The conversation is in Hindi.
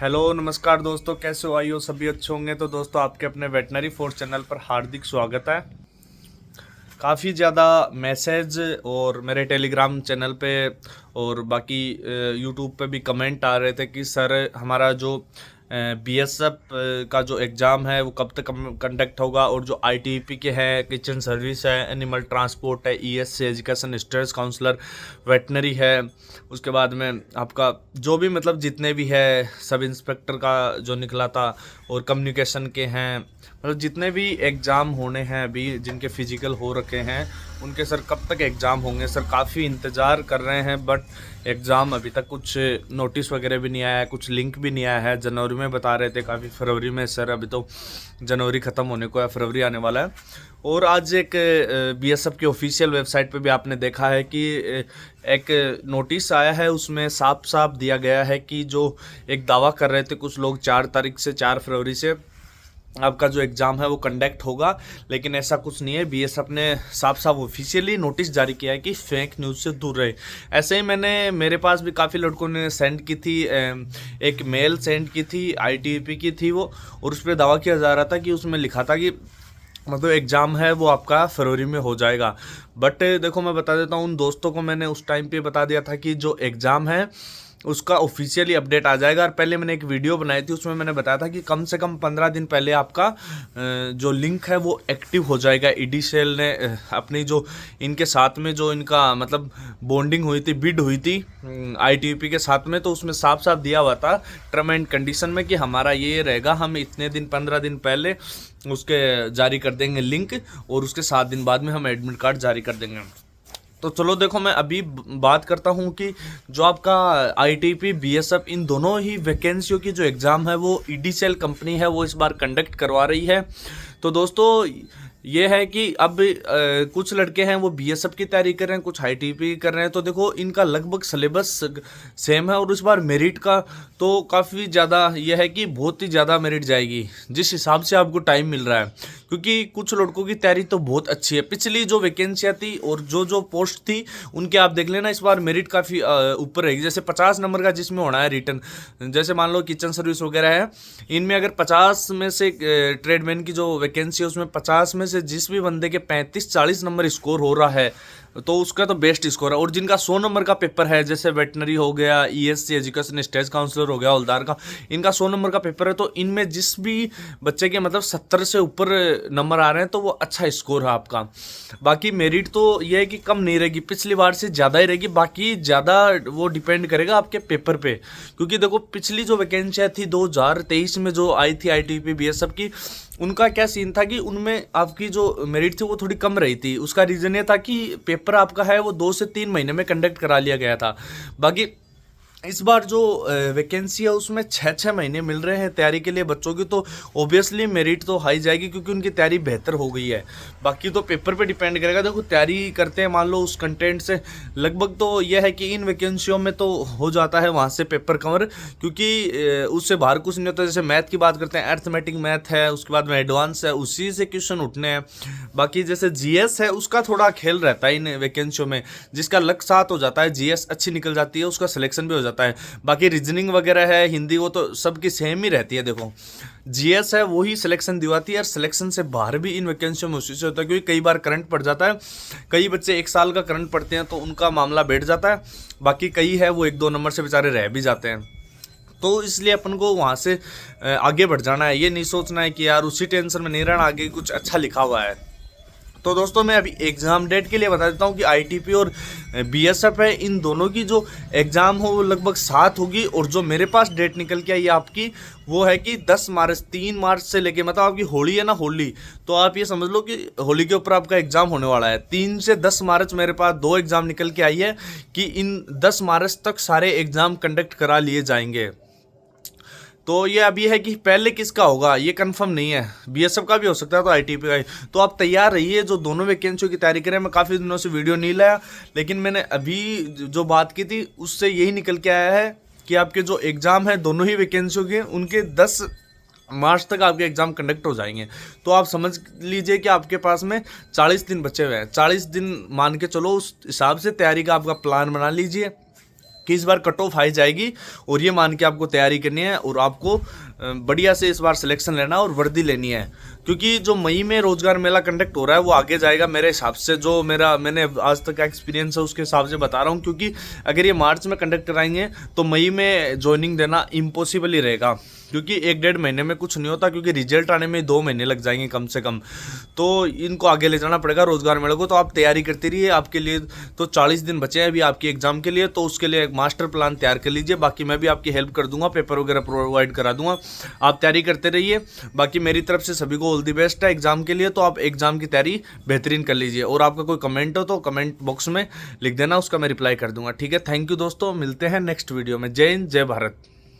हेलो नमस्कार दोस्तों, कैसे हो? आई हो सभी अच्छे होंगे। तो दोस्तों, आपके अपने वेटनरी फोर्स चैनल पर हार्दिक स्वागत है। काफ़ी ज़्यादा मैसेज और मेरे टेलीग्राम चैनल पे और बाकी यूट्यूब पे भी कमेंट आ रहे थे कि सर हमारा जो बीएसएफ का जो एग्ज़ाम है वो कब तक कंडक्ट होगा, और जो आईटीपी के हैं, किचन सर्विस है, एनिमल ट्रांसपोर्ट है, ESC education stress counsellor, veterinary है, उसके बाद में आपका जो भी मतलब जितने भी है, सब इंस्पेक्टर का जो निकला था, और कम्युनिकेशन के हैं, मतलब जितने भी एग्ज़ाम होने हैं अभी जिनके फिजिकल हो रखे हैं उनके सर कब तक एग्ज़ाम होंगे। सर काफ़ी इंतज़ार कर रहे हैं, बट एग्ज़ाम अभी तक कुछ नोटिस वगैरह भी नहीं आया है, कुछ लिंक भी नहीं आया है। जनवरी में बता रहे थे, काफ़ी फरवरी में। सर अभी तो जनवरी ख़त्म होने को है, फरवरी आने वाला है। और आज एक बीएसएफ की ऑफिशियल वेबसाइट पे भी आपने देखा है कि एक नोटिस आया है, उसमें साफ साफ दिया गया है कि जो एक दावा कर रहे थे कुछ लोग 4 तारीख से 4 फरवरी से आपका जो एग्ज़ाम है वो कंडक्ट होगा, लेकिन ऐसा कुछ नहीं है। बीएसएफ ने साफ साफ ऑफिशियली नोटिस जारी किया है कि फेक न्यूज़ से दूर रहे। ऐसे ही मेरे पास भी काफ़ी लड़कों ने सेंड की थी, एक मेल सेंड की थी, आईटीपी की थी वो, और उस पर दावा किया जा रहा था कि उसमें लिखा था कि मतलब एग्ज़ाम है वो आपका फरवरी में हो जाएगा। बट देखो, मैं बता देता हूँ, उन दोस्तों को मैंने उस टाइम पे बता दिया था कि जो एग्ज़ाम है उसका ऑफिशियली अपडेट आ जाएगा। और पहले मैंने एक वीडियो बनाई थी, उसमें मैंने बताया था कि कम से कम 15 दिन पहले आपका जो लिंक है वो एक्टिव हो जाएगा। ईडीसीएल ने अपनी जो इनके साथ में जो इनका मतलब बॉन्डिंग हुई थी, बिड हुई थी आईटीपी के साथ में, तो उसमें साफ साफ दिया हुआ था टर्म एंड कंडीशन में कि हमारा ये रहेगा, हम इतने दिन 15 दिन पहले उसके जारी कर देंगे लिंक, और उसके 7 दिन बाद में हम एडमिट कार्ड जारी कर देंगे। तो चलो देखो, मैं अभी बात करता हूँ कि जो आपका आईटीपी बीएसएफ इन दोनों ही वैकेंसियों की जो एग्ज़ाम है वो ईडीसीएल कंपनी है वो इस बार कंडक्ट करवा रही है। तो दोस्तों, ये है कि अब कुछ लड़के हैं वो बीएसएफ की तैयारी कर रहे हैं, कुछ आईटीपी कर रहे हैं। तो देखो, इनका लगभग सिलेबस सेम है, और इस बार मेरिट का तो काफ़ी ज़्यादा यह है कि बहुत ही ज़्यादा मेरिट जाएगी जिस हिसाब से आपको टाइम मिल रहा है, क्योंकि कुछ लड़कों की तैयारी तो बहुत अच्छी है। पिछली जो वैकेंसियाँ थी और जो जो पोस्ट थी उनके आप देख लेना, इस बार मेरिट काफ़ी ऊपर रहेगी। जैसे 50 नंबर का जिसमें होना है रिटर्न, जैसे मान लो किचन सर्विस वगैरह है, इनमें अगर 50 में से ट्रेडमैन की जो वैकेंसी है उसमें 50 में से जिस भी बंदे के 35-40 नंबर स्कोर हो रहा है तो उसका तो बेस्ट स्कोर है। और जिनका 100 नंबर का पेपर है, जैसे वेटनरी हो गया, ईएससी एजुकेशन स्टेज काउंसलर हो गया, हवलदार का, इनका 100 नंबर का पेपर है, तो इनमें जिस भी बच्चे के मतलब 70 से ऊपर नंबर आ रहे हैं तो वो अच्छा स्कोर है आपका। बाकी मेरिट तो ये है कि कम नहीं रहेगी, पिछली बार से ज़्यादा ही रहेगी। बाकी ज़्यादा वो डिपेंड करेगा आपके पेपर पे, क्योंकि देखो पिछली जो वैकेंसियाँ थी 2023 में जो आई थी आईटीपी बीएसएफ की, उनका क्या सीन था कि उनमें आपकी जो मेरिट थी वो थोड़ी कम रही थी। उसका रीज़न ये था कि पेपर आपका है वो 2 से 3 महीने में कंडक्ट करा लिया गया था। बाकी इस बार जो वैकेंसी है उसमें 6-6 महीने मिल रहे हैं तैयारी के लिए बच्चों की, तो ऑब्वियसली मेरिट तो हाई जाएगी क्योंकि उनकी तैयारी बेहतर हो गई है। बाकी तो पेपर पे डिपेंड करेगा। देखो, तैयारी करते हैं मान लो उस कंटेंट से, लगभग तो यह है कि इन वैकेंसियों में तो हो जाता है वहाँ से पेपर कवर, क्योंकि उससे बाहर कुछ नहीं होता। जैसे मैथ की बात करते हैं, अर्थमेटिक मैथ है, उसके बाद में एडवांस है, उसी से क्वेश्चन उठने हैं। बाकी जैसे जीएस है उसका थोड़ा खेल रहता है इन वैकेंसियों में, जिसका लक साथ हो जाता है, जीएस अच्छी निकल जाती है, उसका सिलेक्शन भी हो जाता है। बाकी रीजनिंग वगैरह है, हिंदी, वो तो सबकी सेम ही रहती है। देखो, जीएस है वही सिलेक्शन दिवाती है, और सिलेक्शन से बाहर भी इन वैकेंसियों में उसी से होता है, क्योंकि कई बार करंट पड़ जाता है। कई बच्चे 1 साल का करंट पढ़ते हैं तो उनका मामला बैठ जाता है। बाकी कई है वो 1-2 नंबर से बेचारे रह भी जाते हैं। तो इसलिए अपन को वहाँ से आगे बढ़ जाना है, ये नहीं सोचना है कि यार उसी टेंशन में नहीं रहना, आगे कुछ अच्छा लिखा हुआ है। तो दोस्तों, मैं अभी एग्ज़ाम डेट के लिए बता देता हूँ कि आईटीपी और बीएसएफ है, इन दोनों की जो एग्ज़ाम हो वो लगभग साथ होगी। और जो मेरे पास डेट निकल के आई आपकी, वो है कि 10 मार्च, 3 मार्च से लेके, मतलब आपकी होली है ना, होली, तो आप ये समझ लो कि होली के ऊपर आपका एग्ज़ाम होने वाला है। 3 से 10 मार्च मेरे पास 2 एग्ज़ाम निकल के आई है कि इन 10 मार्च तक सारे एग्ज़ाम कंडक्ट करा लिए जाएंगे। तो ये अभी है कि पहले किसका होगा ये कंफर्म नहीं है, बीएसएफ का भी हो सकता है तो आईटीपी का ही। तो आप तैयार रहिए, जो दोनों वैकेंसियों की तैयारी करें। मैं काफ़ी दिनों से वीडियो नहीं लाया, लेकिन मैंने अभी जो बात की थी उससे यही निकल के आया है कि आपके जो एग्ज़ाम है दोनों ही वैकेंसियों के, उनके 10 मार्च तक आपके एग्ज़ाम कंडक्ट हो जाएंगे। तो आप समझ लीजिए कि आपके पास में 40 दिन बचे हुए हैं। 40 दिन मान के चलो, उस हिसाब से तैयारी का आपका प्लान बना लीजिए। कि इस बार कट ऑफ हाई जाएगी और ये मान के आपको तैयारी करनी है और आपको बढ़िया से इस बार सिलेक्शन लेना और वर्दी लेनी है, क्योंकि जो मई में रोजगार मेला कंडक्ट हो रहा है वो आगे जाएगा मेरे हिसाब से। जो मैंने आज तक का एक्सपीरियंस है उसके हिसाब से बता रहा हूँ, क्योंकि अगर ये मार्च में कंडक्ट कराएंगे तो मई में ज्वाइनिंग देना इम्पॉसिबल ही रहेगा, क्योंकि 1-1.5 महीने में कुछ नहीं होता, क्योंकि रिजल्ट आने में 2 महीने लग जाएंगे कम से कम। तो इनको आगे ले जाना पड़ेगा रोजगार मेले को। तो आप तैयारी करते रहिए, आपके लिए तो 40 दिन बचे हैं अभी आपके एग्जाम के लिए, तो उसके लिए एक मास्टर प्लान तैयार कर लीजिए। बाकी मैं भी आपकी हेल्प कर दूंगा, पेपर वगैरह प्रोवाइड करा दूंगा, आप तैयारी करते रहिए। बाकी मेरी तरफ से सभी को ऑल दी बेस्ट है एग्जाम के लिए। तो आप एग्जाम की तैयारी बेहतरीन कर लीजिए, और आपका कोई कमेंट हो तो कमेंट बॉक्स में लिख देना, उसका मैं रिप्लाई कर दूंगा। ठीक है, थैंक यू दोस्तों, मिलते हैं नेक्स्ट वीडियो में। जय हिंद, जय भारत।